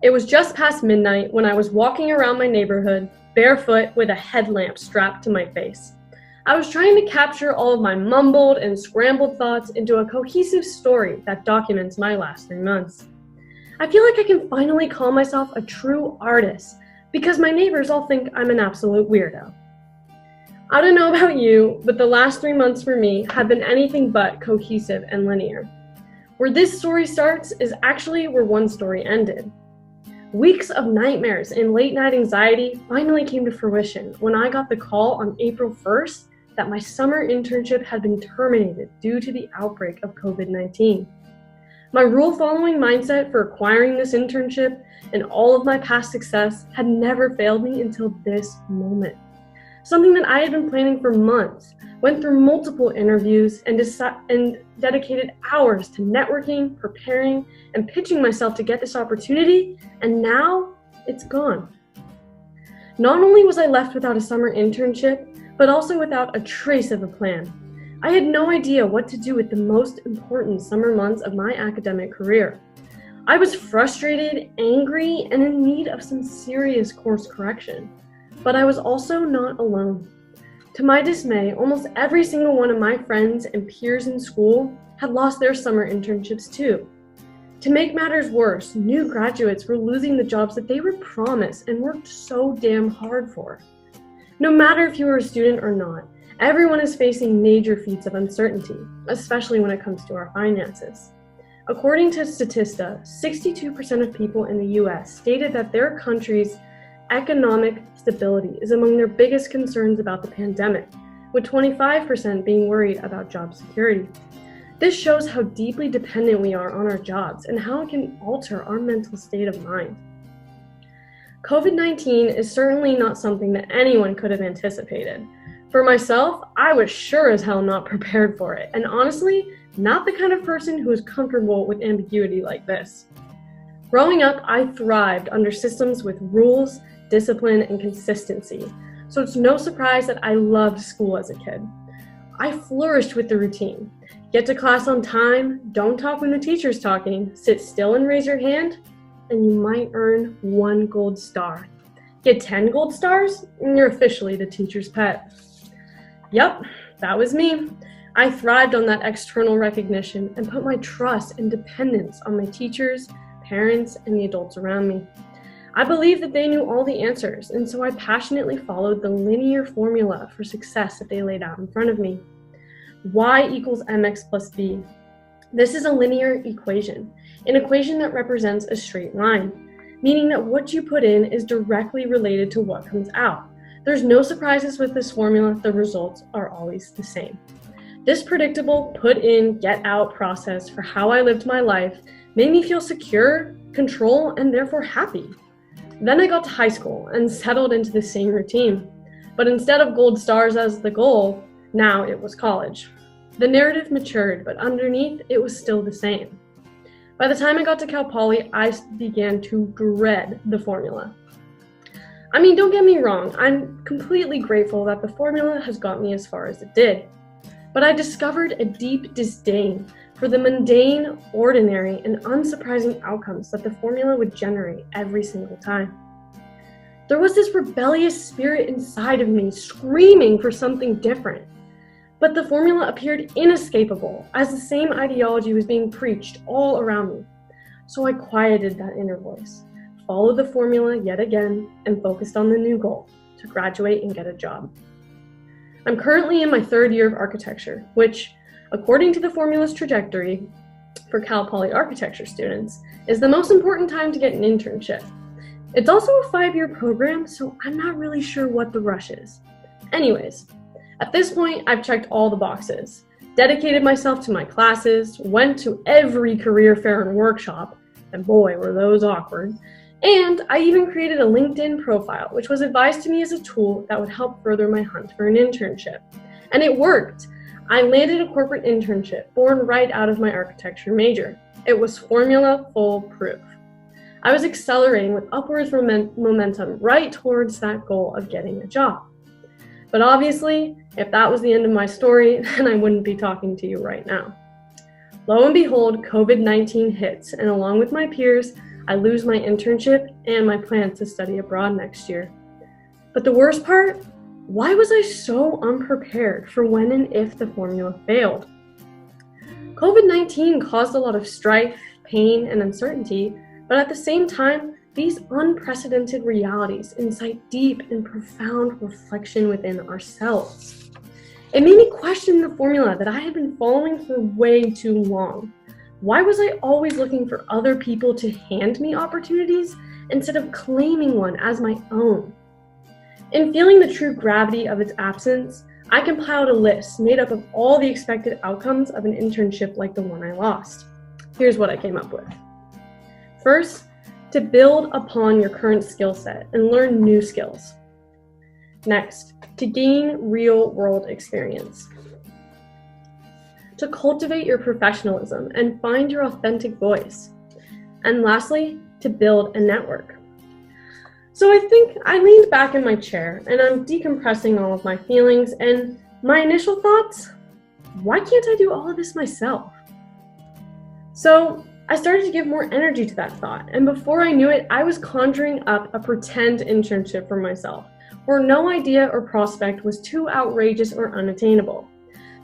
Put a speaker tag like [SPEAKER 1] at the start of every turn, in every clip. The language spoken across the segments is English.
[SPEAKER 1] It was just past midnight when I was walking around my neighborhood, barefoot with a headlamp strapped to my face. I was trying to capture all of my mumbled and scrambled thoughts into a cohesive story that documents my last 3 months. I feel like I can finally call myself a true artist because my neighbors all think I'm an absolute weirdo. I don't know about you, but the last 3 months for me have been anything but cohesive and linear. Where this story starts is actually where one story ended. Weeks of nightmares and late-night anxiety finally came to fruition when I got the call on April 1st that my summer internship had been terminated due to the outbreak of COVID-19. My rule-following mindset for acquiring this internship and all of my past success had never failed me until this moment. Something that I had been planning for months, went through multiple interviews, and dedicated hours to networking, preparing, and pitching myself to get this opportunity, and now it's gone. Not only was I left without a summer internship, but also without a trace of a plan. I had no idea what to do with the most important summer months of my academic career. I was frustrated, angry, and in need of some serious course correction. But I was also not alone. To my dismay, almost every single one of my friends and peers in school had lost their summer internships too. To make matters worse, new graduates were losing the jobs that they were promised and worked so damn hard for. No matter if you are a student or not, everyone is facing major feats of uncertainty, especially when it comes to our finances. According to Statista, 62% of people in the US stated that their country's economic stability is among their biggest concerns about the pandemic, with 25% being worried about job security. This shows how deeply dependent we are on our jobs and how it can alter our mental state of mind. COVID-19 is certainly not something that anyone could have anticipated. For myself, I was sure as hell not prepared for it, and honestly, not the kind of person who is comfortable with ambiguity like this. Growing up, I thrived under systems with rules, discipline, and consistency, so it's no surprise that I loved school as a kid. I flourished with the routine. Get to class on time, don't talk when the teacher's talking, sit still and raise your hand, and you might earn 1 gold star. Get 10 gold stars, and you're officially the teacher's pet. Yep, that was me. I thrived on that external recognition and put my trust and dependence on my teachers, parents, and the adults around me. I believed that they knew all the answers, and so I passionately followed the linear formula for success that they laid out in front of me. Y equals mx plus b. This is a linear equation, an equation that represents a straight line, meaning that what you put in is directly related to what comes out. There's no surprises with this formula, the results are always the same. This predictable put in, get out process for how I lived my life made me feel secure, control, and therefore happy. Then I got to high school and settled into the same routine. But instead of gold stars as the goal, now it was college. The narrative matured, but underneath it was still the same. By the time I got to Cal Poly, I began to dread the formula. I mean, don't get me wrong, I'm completely grateful that the formula has got me as far as it did. But I discovered a deep disdain for the mundane, ordinary, and unsurprising outcomes that the formula would generate every single time. There was this rebellious spirit inside of me screaming for something different. But the formula appeared inescapable as the same ideology was being preached all around me. So I quieted that inner voice, followed the formula yet again, and focused on the new goal, to graduate and get a job. I'm currently in my 3rd year of architecture, which, according to the formula's trajectory for Cal Poly architecture students, is the most important time to get an internship. It's also a 5-year program, so I'm not really sure what the rush is. Anyways, at this point, I've checked all the boxes, dedicated myself to my classes, went to every career fair and workshop, and boy, were those awkward, and I even created a LinkedIn profile, which was advised to me as a tool that would help further my hunt for an internship. And it worked! I landed a corporate internship born right out of my architecture major. It was formula foolproof. I was accelerating with upwards momentum right towards that goal of getting a job. But obviously, if that was the end of my story, then I wouldn't be talking to you right now. Lo and behold, COVID-19 hits, and along with my peers, I lose my internship and my plan to study abroad next year. But the worst part, why was I so unprepared for when and if the formula failed? COVID-19 caused a lot of strife, pain, and uncertainty, but at the same time, these unprecedented realities incite deep and profound reflection within ourselves. It made me question the formula that I had been following for way too long. Why was I always looking for other people to hand me opportunities instead of claiming one as my own? In feeling the true gravity of its absence, I compiled a list made up of all the expected outcomes of an internship like the one I lost. Here's what I came up with. First, to build upon your current skill set and learn new skills. Next, to gain real-world experience. To cultivate your professionalism and find your authentic voice. And lastly, to build a network. So I think I leaned back in my chair and I'm decompressing all of my feelings, and my initial thoughts, why can't I do all of this myself? So I started to give more energy to that thought, and before I knew it, I was conjuring up a pretend internship for myself, where no idea or prospect was too outrageous or unattainable.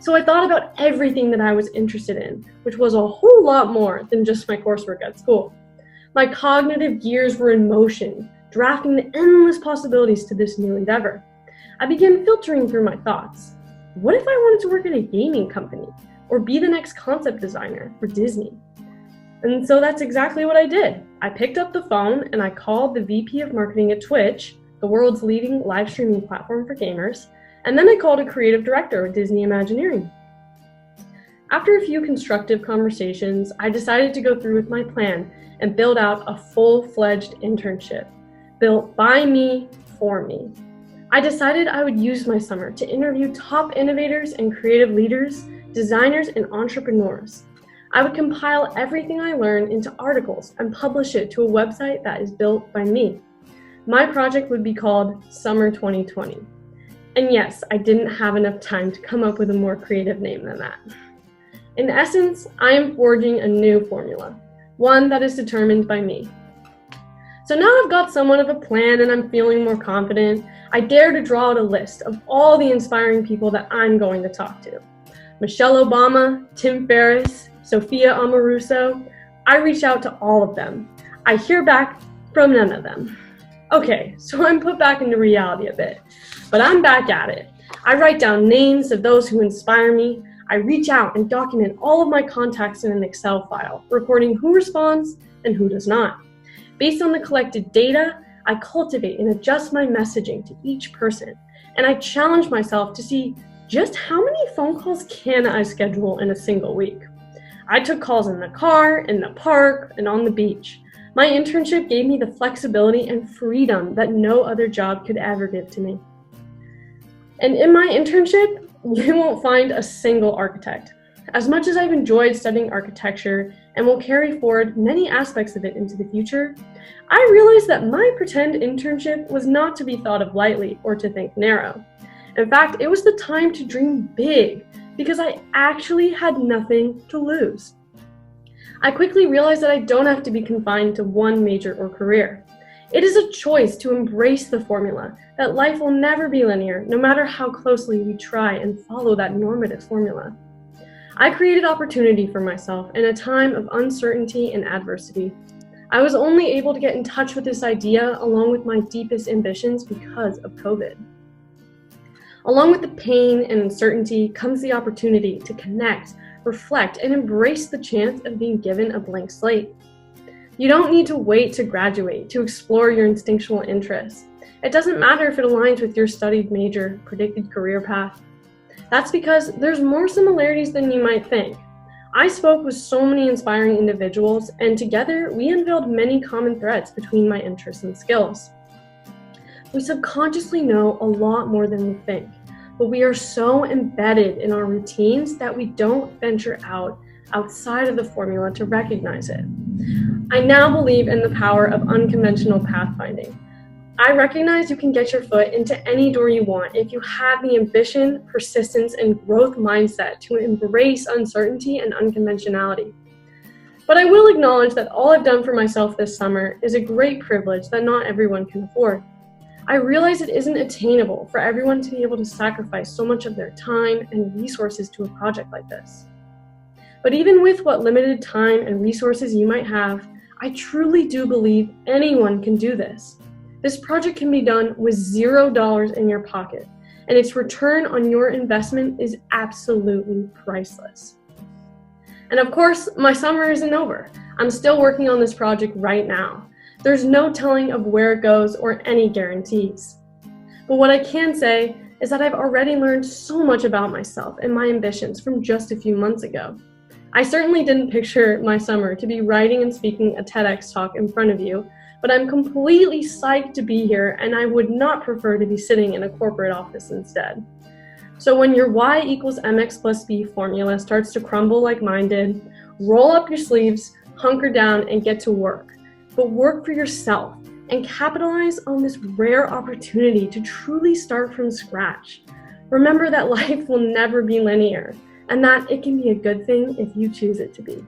[SPEAKER 1] So I thought about everything that I was interested in, which was a whole lot more than just my coursework at school. My cognitive gears were in motion, drafting the endless possibilities to this new endeavor. I began filtering through my thoughts. What if I wanted to work at a gaming company or be the next concept designer for Disney? And so that's exactly what I did. I picked up the phone and I called the VP of marketing at Twitch, the world's leading live streaming platform for gamers, and then I called a creative director at Disney Imagineering. After a few constructive conversations, I decided to go through with my plan and build out a full-fledged internship, built by me, for me. I decided I would use my summer to interview top innovators and creative leaders, designers, and entrepreneurs. I would compile everything I learned into articles and publish it to a website that is built by me. My project would be called Summer 2020. And yes, I didn't have enough time to come up with a more creative name than that. In essence, I am forging a new formula, one that is determined by me. So now I've got somewhat of a plan and I'm feeling more confident. I dare to draw out a list of all the inspiring people that I'm going to talk to. Michelle Obama, Tim Ferriss, Sophia Amoruso. I reach out to all of them. I hear back from none of them. Okay, so I'm put back into reality a bit, but I'm back at it. I write down names of those who inspire me. I reach out and document all of my contacts in an Excel file, recording who responds and who does not. Based on the collected data, I cultivate and adjust my messaging to each person, and I challenge myself to see just how many phone calls can I schedule in a single week. I took calls in the car, in the park, and on the beach. My internship gave me the flexibility and freedom that no other job could ever give to me. And in my internship, you won't find a single architect. As much as I've enjoyed studying architecture and will carry forward many aspects of it into the future, I realized that my pretend internship was not to be thought of lightly or to think narrow. In fact, it was the time to dream big because I actually had nothing to lose. I quickly realized that I don't have to be confined to one major or career. It is a choice to embrace the formula that life will never be linear, no matter how closely we try and follow that normative formula. I created opportunity for myself in a time of uncertainty and adversity. I was only able to get in touch with this idea along with my deepest ambitions because of COVID. Along with the pain and uncertainty comes the opportunity to connect, reflect, and embrace the chance of being given a blank slate. You don't need to wait to graduate to explore your instinctual interests. It doesn't matter if it aligns with your studied major, predicted career path. That's because there's more similarities than you might think. I spoke with so many inspiring individuals, and together we unveiled many common threads between my interests and skills. We subconsciously know a lot more than we think, but we are so embedded in our routines that we don't venture outside of the formula to recognize it. I now believe in the power of unconventional pathfinding. I recognize you can get your foot into any door you want if you have the ambition, persistence, and growth mindset to embrace uncertainty and unconventionality. But I will acknowledge that all I've done for myself this summer is a great privilege that not everyone can afford. I realize it isn't attainable for everyone to be able to sacrifice so much of their time and resources to a project like this. But even with what limited time and resources you might have, I truly do believe anyone can do this. This project can be done with $0 in your pocket, and its return on your investment is absolutely priceless. And of course, my summer isn't over. I'm still working on this project right now. There's no telling of where it goes or any guarantees. But what I can say is that I've already learned so much about myself and my ambitions from just a few months ago. I certainly didn't picture my summer to be writing and speaking a TEDx talk in front of you, but I'm completely psyched to be here, and I would not prefer to be sitting in a corporate office instead. So when your y equals mx plus b formula starts to crumble like mine did, roll up your sleeves, hunker down, and get to work. But work for yourself and capitalize on this rare opportunity to truly start from scratch. Remember that life will never be linear, and that it can be a good thing if you choose it to be.